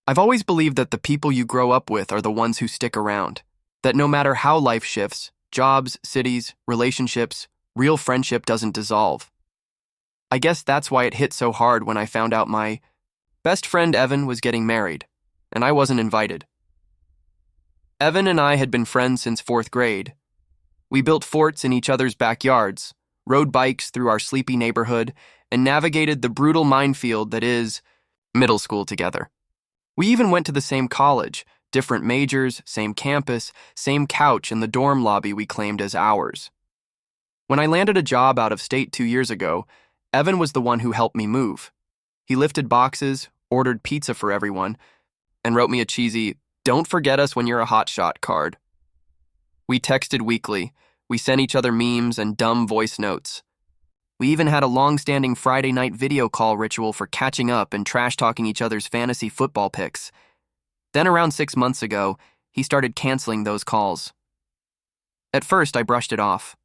I've always believed that the people you grow up with are the ones who stick around. That no matter how life shifts, jobs, cities, relationships, real friendship doesn't dissolve. I guess that's why it hit so hard when I found out my best friend Evan was getting married, and I wasn't invited. Evan and I had been friends since 4th grade. We built forts in each other's backyards, rode bikes through our sleepy neighborhood, and navigated the brutal minefield that is middle school together. We even went to the same college, different majors, same campus, same couch in the dorm lobby we claimed as ours. When I landed a job out of state 2 years ago, Evan was the one who helped me move. He lifted boxes, ordered pizza for everyone, and wrote me a cheesy, "Don't forget us when you're a hotshot" card. We texted weekly. We sent each other memes and dumb voice notes. We even had a long-standing Friday night video call ritual for catching up and trash-talking each other's fantasy football picks. Then around 6 months ago, he started canceling those calls. At first, I brushed it off.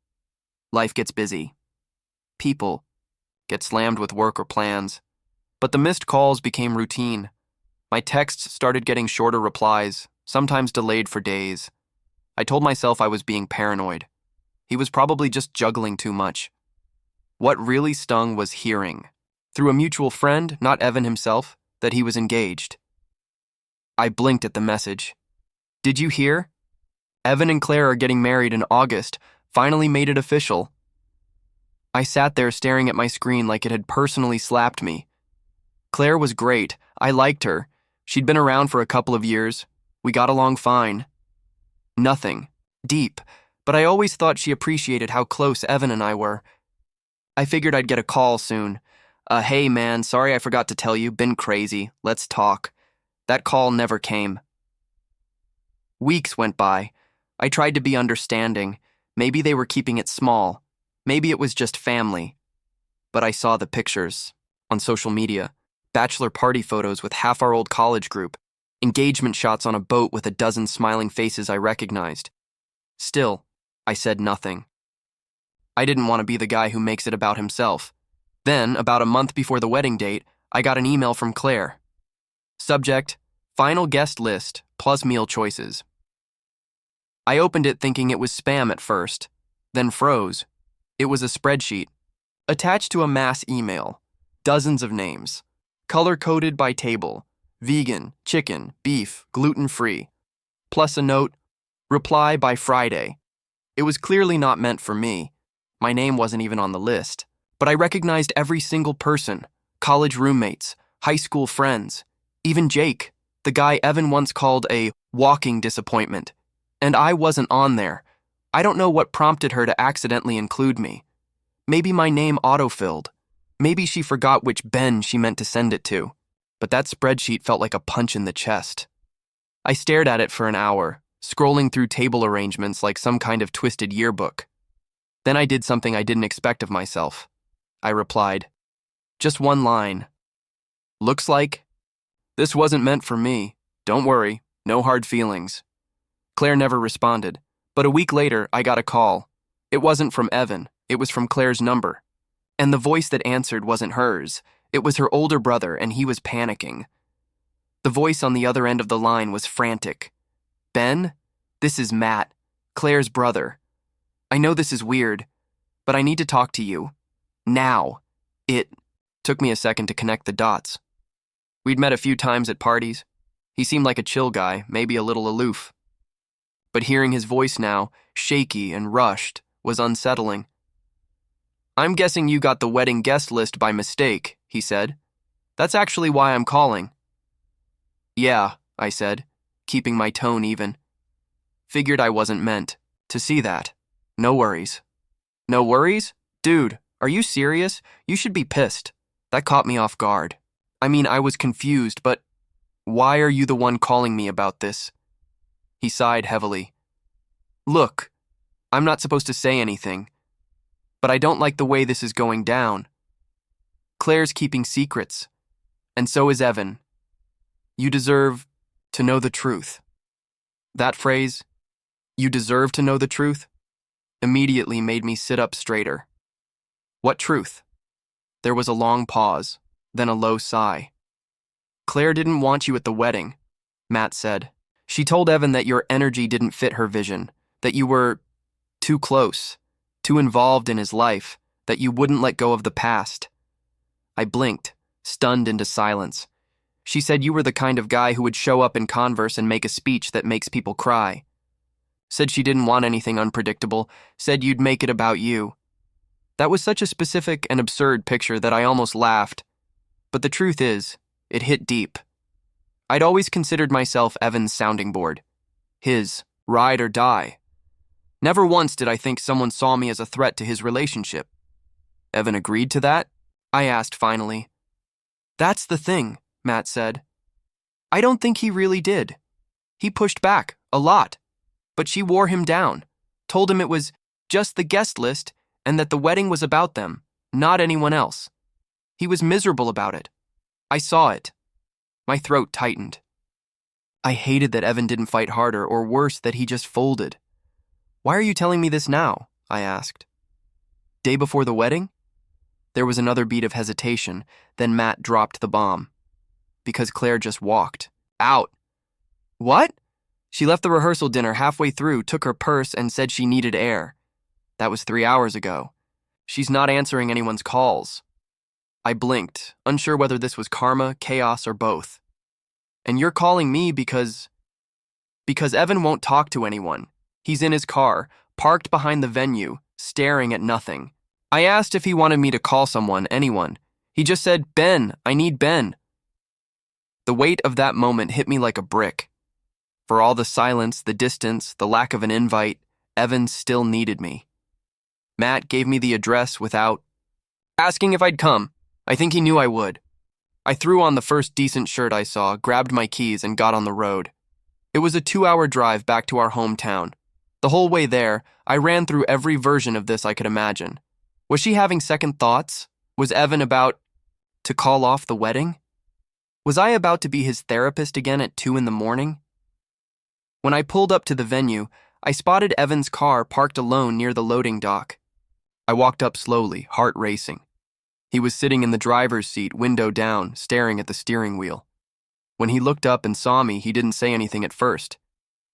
Life gets busy. People get slammed with work or plans. But the missed calls became routine. My texts started getting shorter replies, sometimes delayed for days. I told myself I was being paranoid. He was probably just juggling too much. What really stung was hearing, through a mutual friend, not Evan himself, that he was engaged. I blinked at the message. "Did you hear? Evan and Claire are getting married in August, finally made it official." I sat there staring at my screen like it had personally slapped me. Claire was great. I liked her. She'd been around for a couple of years. We got along fine. Nothing deep, but I always thought she appreciated how close Evan and I were. I figured I'd get a call soon. "Hey man, sorry I forgot to tell you, been crazy, let's talk." That call never came. Weeks went by. I tried to be understanding. Maybe they were keeping it small. Maybe it was just family. But I saw the pictures on social media. Bachelor party photos with half our old college group. Engagement shots on a boat with a dozen smiling faces I recognized. Still, I said nothing. I didn't want to be the guy who makes it about himself. Then, about a month before the wedding date, I got an email from Claire. Subject, final guest list, plus meal choices. I opened it thinking it was spam at first, then froze. It was a spreadsheet, attached to a mass email. Dozens of names, color-coded by table, vegan, chicken, beef, gluten-free. Plus a note, reply by Friday. It was clearly not meant for me. My name wasn't even on the list. But I recognized every single person, college roommates, high school friends, even Jake, the guy Evan once called a walking disappointment. And I wasn't on there. I don't know what prompted her to accidentally include me. Maybe my name autofilled. Maybe she forgot which Ben she meant to send it to. But that spreadsheet felt like a punch in the chest. I stared at it for an hour, scrolling through table arrangements like some kind of twisted yearbook. Then I did something I didn't expect of myself. I replied, just one line. "Looks like this wasn't meant for me. Don't worry, no hard feelings." Claire never responded, but a week later I got a call. It wasn't from Evan, it was from Claire's number. And the voice that answered wasn't hers. It was her older brother, and he was panicking. The voice on the other end of the line was frantic. "Ben, this is Matt, Claire's brother. I know this is weird, but I need to talk to you. Now." It took me a second to connect the dots. We'd met a few times at parties. He seemed like a chill guy, maybe a little aloof. But hearing his voice now, shaky and rushed, was unsettling. "I'm guessing you got the wedding guest list by mistake," he said. "That's actually why I'm calling." "Yeah," I said, keeping my tone even. Figured I wasn't meant to see that. "No worries." "No worries? Dude, are you serious? You should be pissed." That caught me off guard. I mean, I was confused, but why are you the one calling me about this? He sighed heavily. "Look, I'm not supposed to say anything, but I don't like the way this is going down. Claire's keeping secrets, and so is Evan. You deserve to know the truth." That phrase, "you deserve to know the truth," immediately made me sit up straighter. What truth? There was a long pause, then a low sigh. Claire didn't want you at the wedding, Matt said. She told Evan that your energy didn't fit her vision, that you were too close, too involved in his life, that you wouldn't let go of the past. I blinked, stunned into silence. She said you were the kind of guy who would show up in Converse and make a speech that makes people cry. Said she didn't want anything unpredictable, said you'd make it about you. That was such a specific and absurd picture that I almost laughed. But the truth is, it hit deep. I'd always considered myself Evan's sounding board. His ride or die. Never once did I think someone saw me as a threat to his relationship. Evan agreed to that? I asked finally. That's the thing, Matt said. I don't think he really did. He pushed back, a lot. But she wore him down, told him it was just the guest list and that the wedding was about them, not anyone else. He was miserable about it. I saw it. My throat tightened. I hated that Evan didn't fight harder, or worse, that he just folded. Why are you telling me this now? I asked. Day before the wedding? There was another beat of hesitation, then Matt dropped the bomb. Because Claire just walked. Out. What? She left the rehearsal dinner halfway through, took her purse, and said she needed air. That was 3 hours ago. She's not answering anyone's calls. I blinked, unsure whether this was karma, chaos, or both. And you're calling me because Evan won't talk to anyone. He's in his car, parked behind the venue, staring at nothing. I asked if he wanted me to call someone, anyone. He just said, Ben, I need Ben. The weight of that moment hit me like a brick. For all the silence, the distance, the lack of an invite, Evan still needed me. Matt gave me the address without asking if I'd come. I think he knew I would. I threw on the first decent shirt I saw, grabbed my keys, and got on the road. It was a 2-hour drive back to our hometown. The whole way there, I ran through every version of this I could imagine. Was she having second thoughts? Was Evan about to call off the wedding? Was I about to be his therapist again at 2 a.m? When I pulled up to the venue, I spotted Evan's car parked alone near the loading dock. I walked up slowly, heart racing. He was sitting in the driver's seat, window down, staring at the steering wheel. When he looked up and saw me, he didn't say anything at first.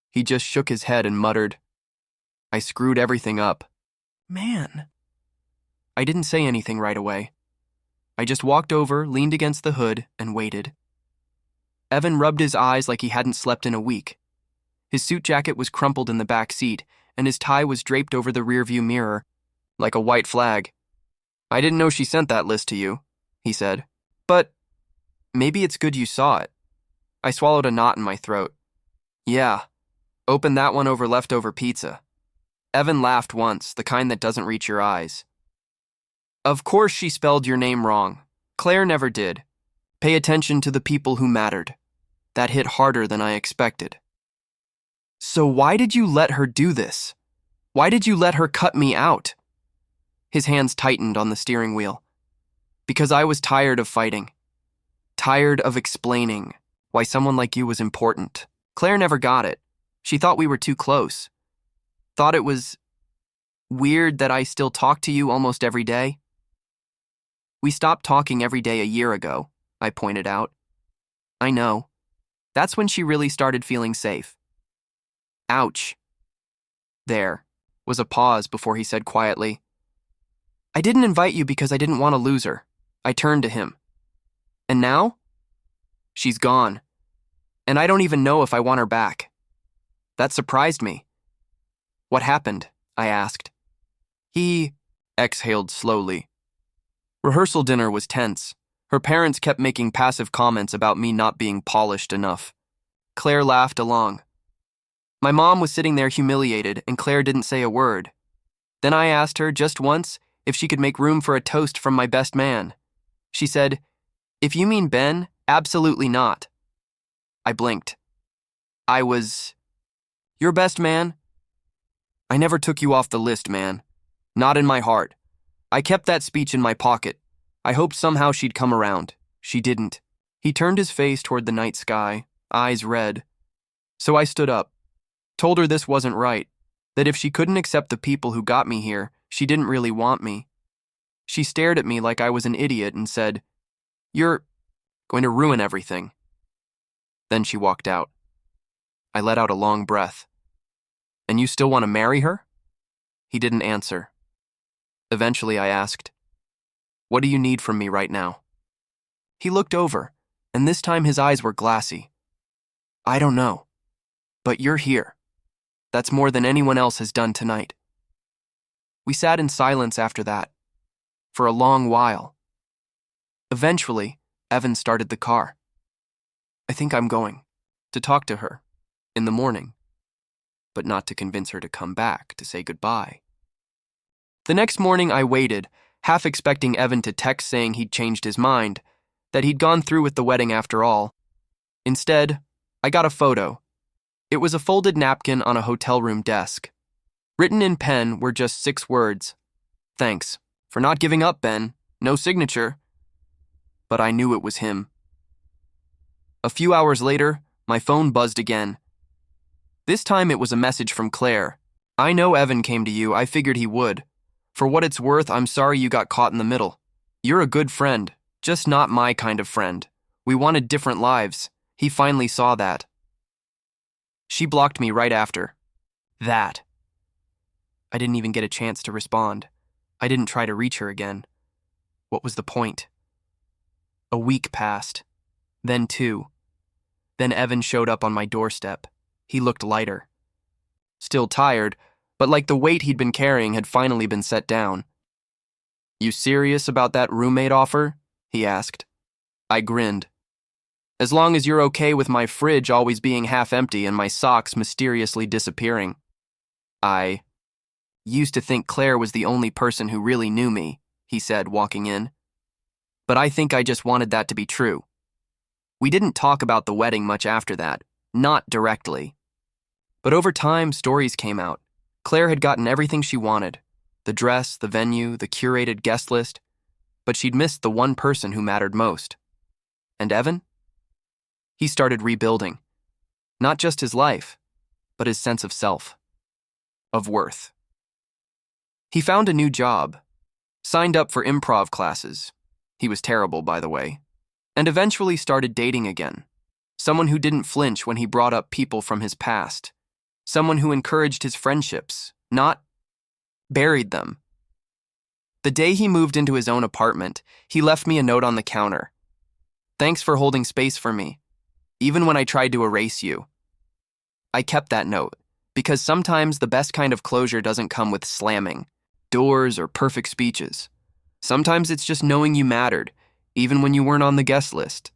He just shook his head and muttered, I screwed everything up. Man. I didn't say anything right away. I just walked over, leaned against the hood, and waited. Evan rubbed his eyes like he hadn't slept in a week. His suit jacket was crumpled in the back seat, and his tie was draped over the rearview mirror, like a white flag. I didn't know she sent that list to you, he said. But maybe it's good you saw it. I swallowed a knot in my throat. Yeah, open that one over leftover pizza. Evan laughed once, the kind that doesn't reach your eyes. Of course she spelled your name wrong. Claire never did. Pay attention to the people who mattered. That hit harder than I expected. So why did you let her do this? Why did you let her cut me out? His hands tightened on the steering wheel. Because I was tired of fighting. Tired of explaining why someone like you was important. Claire never got it. She thought we were too close. Thought it was weird that I still talk to you almost every day. We stopped talking every day a year ago, I pointed out. I know. That's when she really started feeling safe. Ouch. There was a pause before he said quietly, I didn't invite you because I didn't want to lose her. I turned to him. And now? She's gone. And I don't even know if I want her back. That surprised me. What happened? I asked. He exhaled slowly. Rehearsal dinner was tense. Her parents kept making passive comments about me not being polished enough. Claire laughed along. My mom was sitting there humiliated, and Claire didn't say a word. Then I asked her just once if she could make room for a toast from my best man. She said, If you mean Ben, absolutely not. I blinked. I was your best man? I never took you off the list, man. Not in my heart. I kept that speech in my pocket. I hoped somehow she'd come around. She didn't. He turned his face toward the night sky, eyes red. So I stood up, told her this wasn't right, that if she couldn't accept the people who got me here, she didn't really want me. She stared at me like I was an idiot and said, You're going to ruin everything. Then she walked out. I let out a long breath. And you still want to marry her? He didn't answer. Eventually I asked, what do you need from me right now? He looked over, and this time his eyes were glassy. I don't know. But you're here. That's more than anyone else has done tonight. We sat in silence after that, for a long while. Eventually, Evan started the car. I think I'm going to talk to her in the morning, but not to convince her to come back to say goodbye. The next morning I waited, half expecting Evan to text saying he'd changed his mind, that he'd gone through with the wedding after all. Instead, I got a photo. It was a folded napkin on a hotel room desk. Written in pen were just 6 words. Thanks for not giving up, Ben. No signature. But I knew it was him. A few hours later, my phone buzzed again. This time it was a message from Claire. I know Evan came to you. I figured he would. For what it's worth, I'm sorry you got caught in the middle. You're a good friend, just not my kind of friend. We wanted different lives. He finally saw that. She blocked me right after. That. I didn't even get a chance to respond. I didn't try to reach her again. What was the point? A week passed. Then 2. Then Evan showed up on my doorstep. He looked lighter. Still tired, but like the weight he'd been carrying had finally been set down. You serious about that roommate offer? He asked. I grinned. As long as you're okay with my fridge always being half empty and my socks mysteriously disappearing. I used to think Claire was the only person who really knew me, he said, walking in. But I think I just wanted that to be true. We didn't talk about the wedding much after that, not directly. But over time, stories came out. Claire had gotten everything she wanted. The dress, the venue, the curated guest list. But she'd missed the one person who mattered most. And Evan? He started rebuilding. Not just his life, but his sense of self. Of worth. He found a new job. Signed up for improv classes. He was terrible, by the way. And eventually started dating again. Someone who didn't flinch when he brought up people from his past. Someone who encouraged his friendships, not buried them. The day he moved into his own apartment, he left me a note on the counter. Thanks for holding space for me, even when I tried to erase you. I kept that note, because sometimes the best kind of closure doesn't come with slamming, doors, or perfect speeches. Sometimes it's just knowing you mattered, even when you weren't on the guest list.